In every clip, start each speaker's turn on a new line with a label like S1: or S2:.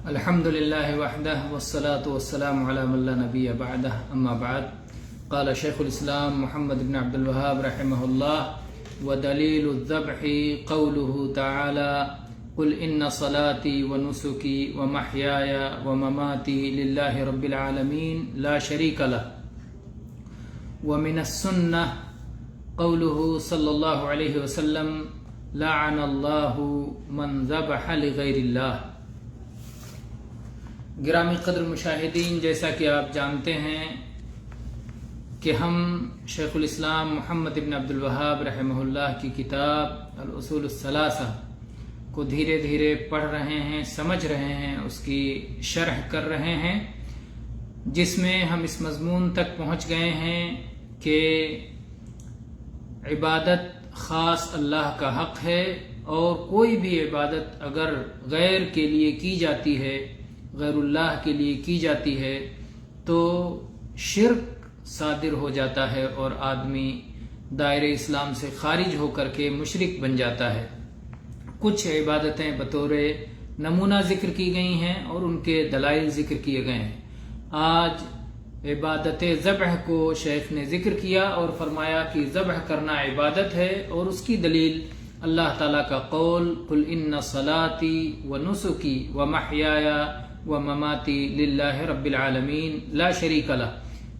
S1: الحمد لله وحده والصلاة والسلام على من لا نبي بعده أما بعد قال شيخ الإسلام محمد بن عبد الوهاب رحمه الله ودليل الذبح قوله تعالى قل إن صلاتي ونسكي ومحياي ومماتي لله رب العالمين لا شريك له ومن السنة قوله صلى الله عليه وسلم لعن الله من ذبح لغير الله۔ گرامی قدر مشاہدین، جیسا کہ آپ جانتے ہیں کہ ہم شیخ الاسلام محمد بن عبد الوہاب رحمہ اللہ کی کتاب الاصول الثلاثہ کو دھیرے دھیرے پڑھ رہے ہیں، سمجھ رہے ہیں، اس کی شرح کر رہے ہیں، جس میں ہم اس مضمون تک پہنچ گئے ہیں کہ عبادت خاص اللہ کا حق ہے، اور کوئی بھی عبادت اگر غیر کے لیے کی جاتی ہے، غیر اللہ کے لیے کی جاتی ہے، تو شرک صادر ہو جاتا ہے اور آدمی دائرہ اسلام سے خارج ہو کر کے مشرک بن جاتا ہے۔ کچھ عبادتیں بطور نمونہ ذکر کی گئی ہیں اور ان کے دلائل ذکر کیے گئے ہیں۔ آج عبادت ذبح کو شیخ نے ذکر کیا اور فرمایا کہ ذبح کرنا عبادت ہے، اور اس کی دلیل اللہ تعالیٰ کا قول قل ان صلاتی ونسکی ومحیایا ومماتی للہ رب العالمین لا شریک لہ،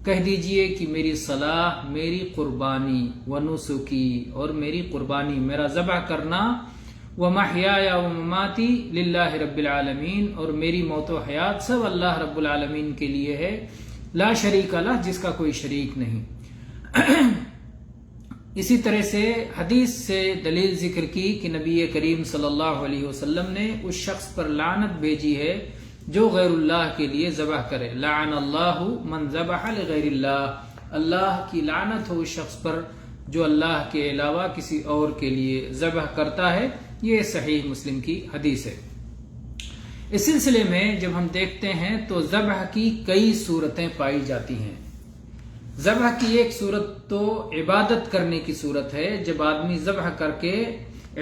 S1: کہہ دیجئے کہ میری صلاح، میری قربانی، ونسکی اور میری قربانی، میرا ذبح کرنا، ومحیایا ومماتی للہ رب العالمین، اور میری موت و حیات سب اللہ رب العالمین کے لیے ہے، لا شریک لہ، جس کا کوئی شریک نہیں۔ اسی طرح سے حدیث سے دلیل ذکر کی کہ نبی کریم صلی اللہ علیہ وسلم نے اس شخص پر لعنت بھیجی ہے جو غیر اللہ کے لیے ذبح کرے، لعن اللہ من ذبح لغیر اللہ، اللہ کی لعنت ہو اس شخص پر جو اللہ کے علاوہ کسی اور کے لیے ذبح کرتا ہے۔ یہ صحیح مسلم کی حدیث ہے۔ اس سلسلے میں جب ہم دیکھتے ہیں تو ذبح کی کئی صورتیں پائی جاتی ہیں۔ ذبح کی ایک صورت تو عبادت کرنے کی صورت ہے، جب آدمی ذبح کر کے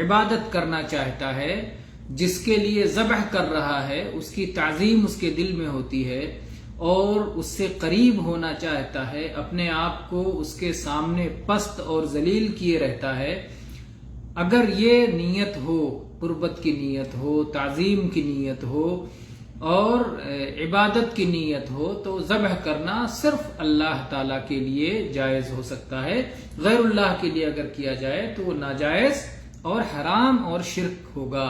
S1: عبادت کرنا چاہتا ہے، جس کے لیے ذبح کر رہا ہے اس کی تعظیم اس کے دل میں ہوتی ہے اور اس سے قریب ہونا چاہتا ہے، اپنے آپ کو اس کے سامنے پست اور ذلیل کیے رہتا ہے۔ اگر یہ نیت ہو، قربت کی نیت ہو، تعظیم کی نیت ہو اور عبادت کی نیت ہو، تو ذبح کرنا صرف اللہ تعالیٰ کے لیے جائز ہو سکتا ہے۔ غیر اللہ کے لیے اگر کیا جائے تو وہ ناجائز اور حرام اور شرک ہوگا۔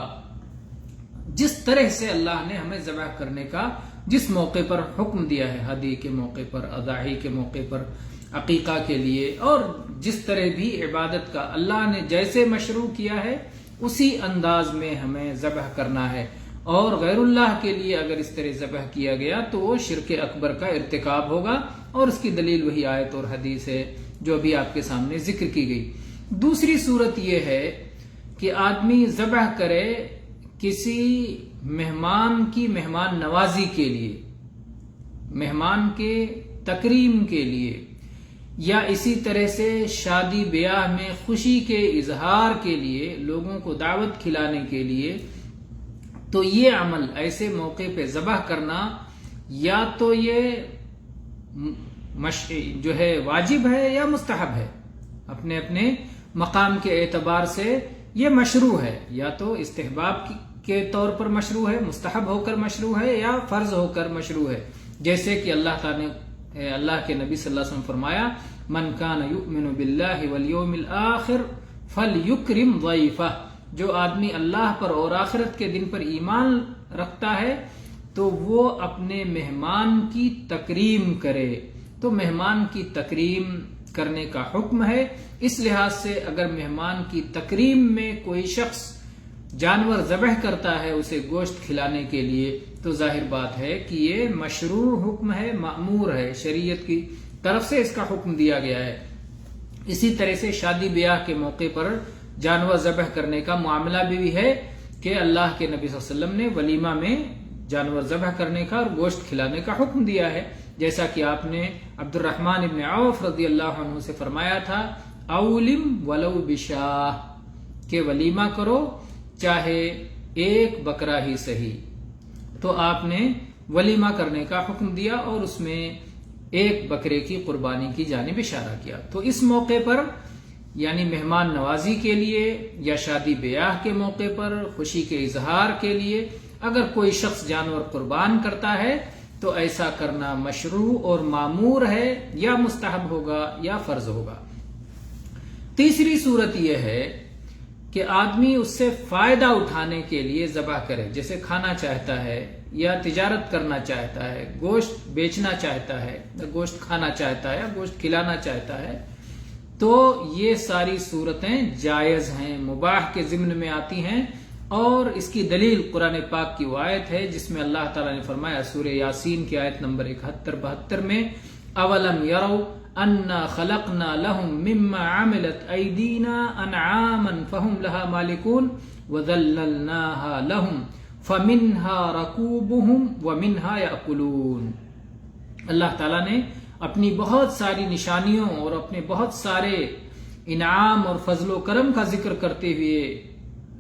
S1: جس طرح سے اللہ نے ہمیں ذبح کرنے کا جس موقع پر حکم دیا ہے، ہدی کے موقع پر، اضاحی کے موقع پر، عقیقہ کے لیے، اور جس طرح بھی عبادت کا اللہ نے جیسے مشروع کیا ہے اسی انداز میں ہمیں ذبح کرنا ہے، اور غیر اللہ کے لیے اگر اس طرح ذبح کیا گیا تو وہ شرک اکبر کا ارتکاب ہوگا، اور اس کی دلیل وہی آیت اور حدیث ہے جو ابھی آپ کے سامنے ذکر کی گئی۔ دوسری صورت یہ ہے کہ آدمی ذبح کرے کسی مہمان کی مہمان نوازی کے لیے، مہمان کے تکریم کے لیے، یا اسی طرح سے شادی بیاہ میں خوشی کے اظہار کے لیے، لوگوں کو دعوت کھلانے کے لیے، تو یہ عمل ایسے موقع پہ ذبح کرنا یا تو یہ جو ہے واجب ہے یا مستحب ہے، اپنے اپنے مقام کے اعتبار سے یہ مشروع ہے، یا تو استحباب کے طور پر مشروع ہے، مستحب ہو کر مشروع ہے، یا فرض ہو کر مشروع ہے، جیسے کہ اللہ تعالیٰ نے اللہ کے نبی صلی اللہ علیہ وسلم فرمایا من کان یؤمن باللہ والیوم الآخر فلیکرم ضیفہ، جو آدمی اللہ پر اور آخرت کے دن پر ایمان رکھتا ہے تو وہ اپنے مہمان کی تکریم کرے۔ تو مہمان کی تکریم کرنے کا حکم ہے۔ اس لحاظ سے اگر مہمان کی تکریم میں کوئی شخص جانور ذبح کرتا ہے اسے گوشت کھلانے کے لیے، تو ظاہر بات ہے کہ یہ مشروع حکم ہے، مأمور ہے، شریعت کی طرف سے اس کا حکم دیا گیا ہے۔ اسی طرح سے شادی بیاہ کے موقع پر جانور ذبح کرنے کا معاملہ بھی ہے کہ اللہ کے نبی صلی اللہ علیہ وسلم نے ولیمہ میں جانور ذبح کرنے کا اور گوشت کھلانے کا حکم دیا ہے، جیسا کہ آپ نے عبد الرحمن ابن عوف رضی اللہ عنہ سے فرمایا تھا اولم ولو بشاہ، کہ ولیمہ کرو چاہے ایک بکرا ہی صحیح۔ تو آپ نے ولیمہ کرنے کا حکم دیا اور اس میں ایک بکرے کی قربانی کی جانب اشارہ کیا۔ تو اس موقع پر یعنی مہمان نوازی کے لیے یا شادی بیاہ کے موقع پر خوشی کے اظہار کے لیے اگر کوئی شخص جانور قربان کرتا ہے تو ایسا کرنا مشروع اور مامور ہے، یا مستحب ہوگا یا فرض ہوگا۔ تیسری صورت یہ ہے کہ آدمی اس سے فائدہ اٹھانے کے لیے ذبح کرے، جیسے کھانا چاہتا ہے یا تجارت کرنا چاہتا ہے، گوشت بیچنا چاہتا ہے، گوشت کھانا چاہتا ہے، گوشت کھلانا چاہتا ہے، تو یہ ساری صورتیں جائز ہیں، مباح کے ضمن میں آتی ہیں۔ اور اس کی دلیل قرآن پاک کی وہ آیت ہے جس میں اللہ تعالیٰ نے فرمایا سورہ یاسین کی آیت نمبر 71-72 میں، اولم یروا انا خلقنا لهم مما عملت ایدینا انعاما فهم لها مالکون وذللناها لهم فمنها رکوبهم ومنها یأکلون۔ اللہ تعالیٰ نے اپنی بہت ساری نشانیوں اور اپنے بہت سارے انعام اور فضل و کرم کا ذکر کرتے ہوئے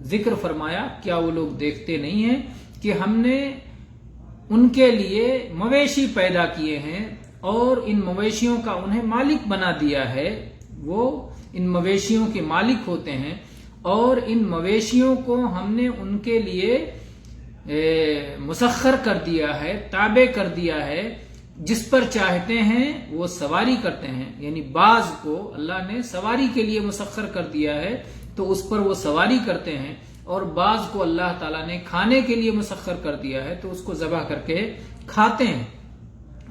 S1: ذکر فرمایا، کیا وہ لوگ دیکھتے نہیں ہیں کہ ہم نے ان کے لیے مویشی پیدا کیے ہیں اور ان مویشیوں کا انہیں مالک بنا دیا ہے، وہ ان مویشیوں کے مالک ہوتے ہیں، اور ان مویشیوں کو ہم نے ان کے لیے مسخر کر دیا ہے، تابع کر دیا ہے، جس پر چاہتے ہیں وہ سواری کرتے ہیں۔ یعنی بعض کو اللہ نے سواری کے لیے مسخر کر دیا ہے تو اس پر وہ سواری کرتے ہیں، اور بعض کو اللہ تعالیٰ نے کھانے کے لیے مسخر کر دیا ہے تو اس کو ذبح کر کے کھاتے ہیں۔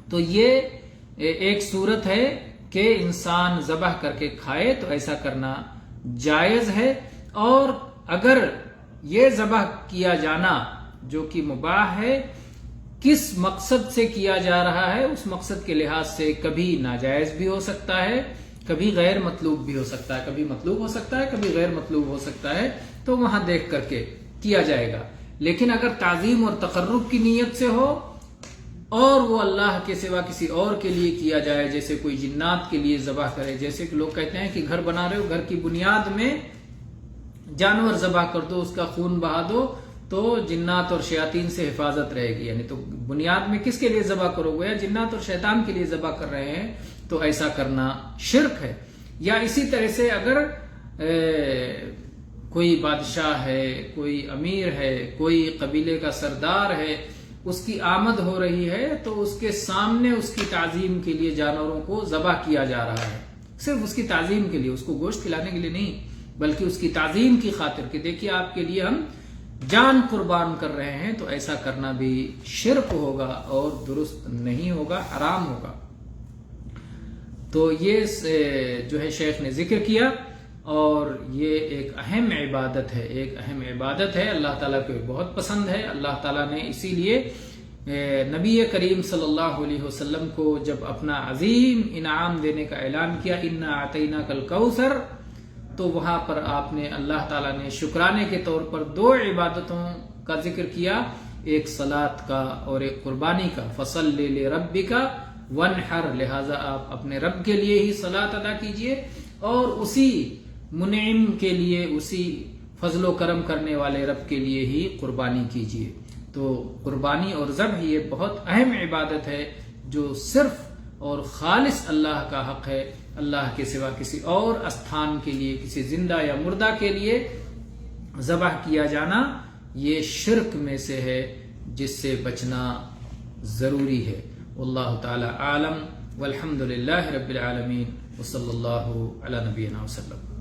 S1: تو یہ ایک صورت ہے کہ انسان ذبح کر کے کھائے تو ایسا کرنا جائز ہے۔ اور اگر یہ ذبح کیا جانا جو کہ مباح ہے، کس مقصد سے کیا جا رہا ہے، اس مقصد کے لحاظ سے کبھی ناجائز بھی ہو سکتا ہے، کبھی غیر مطلوب بھی ہو سکتا ہے، کبھی مطلوب ہو سکتا ہے، کبھی غیر مطلوب ہو سکتا ہے، تو وہاں دیکھ کر کے کیا جائے گا۔ لیکن اگر تعظیم اور تقرب کی نیت سے ہو اور وہ اللہ کے سوا کسی اور کے لیے کیا جائے، جیسے کوئی جنات کے لیے ذبح کرے، جیسے کہ لوگ کہتے ہیں کہ گھر بنا رہے ہو، گھر کی بنیاد میں جانور ذبح کر دو، اس کا خون بہا دو تو جنات اور شیاطین سے حفاظت رہے گی، یعنی تو بنیاد میں کس کے لیے ذبح کرو گے؟ جنات اور شیطان کے لیے ذبح کر رہے ہیں، تو ایسا کرنا شرک ہے۔ یا اسی طرح سے اگر کوئی بادشاہ ہے، کوئی امیر ہے، کوئی قبیلے کا سردار ہے، اس کی آمد ہو رہی ہے تو اس کے سامنے اس کی تعظیم کے لیے جانوروں کو ذبح کیا جا رہا ہے، صرف اس کی تعظیم کے لیے، اس کو گوشت کھلانے کے لیے نہیں، بلکہ اس کی تعظیم کی خاطر کہ دیکھیے آپ کے لیے ہم جان قربان کر رہے ہیں، تو ایسا کرنا بھی شرک ہوگا اور درست نہیں ہوگا، حرام ہوگا۔ تو یہ جو ہے شیخ نے ذکر کیا، اور یہ ایک اہم عبادت ہے، ایک اہم عبادت ہے، اللہ تعالیٰ کو بہت پسند ہے۔ اللہ تعالیٰ نے اسی لیے نبی کریم صلی اللہ علیہ وسلم کو جب اپنا عظیم انعام دینے کا اعلان کیا، انا اعطیناک الکوثر، تو وہاں پر آپ نے اللہ تعالیٰ نے شکرانے کے طور پر دو عبادتوں کا ذکر کیا، ایک صلاۃ کا اور ایک قربانی کا، فصلی لربک وانحر، لہذا آپ اپنے رب کے لیے ہی صلاۃ ادا کیجئے اور اسی منعم کے لیے، اسی فضل و کرم کرنے والے رب کے لیے ہی قربانی کیجئے۔ تو قربانی اور ذبح یہ بہت اہم عبادت ہے جو صرف اور خالص اللہ کا حق ہے، اللہ کے سوا کسی اور استھان کے لیے، کسی زندہ یا مردہ کے لیے ذبح کیا جانا یہ شرک میں سے ہے، جس سے بچنا ضروری ہے۔ واللہ تعالی عالم، والحمد للہ رب العالمین، وصلی اللہ علی نبینا وسلم۔